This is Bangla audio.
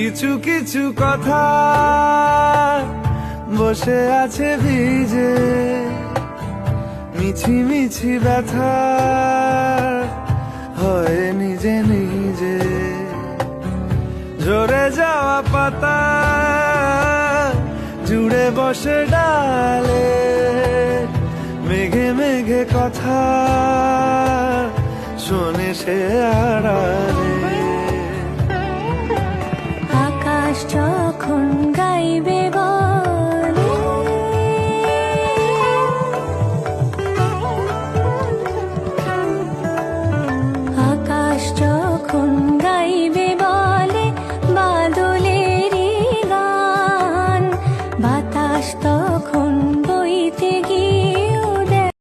কিছু কিছু কথা বসে আছে ভিজে, মিছি মিছি ব্যথা হয় নিজে নিজে। ঝরে যাওয়া পাতা জুড়ে বসে ডালে, মেঘে মেঘে কথা শোনে সে আড়ালে।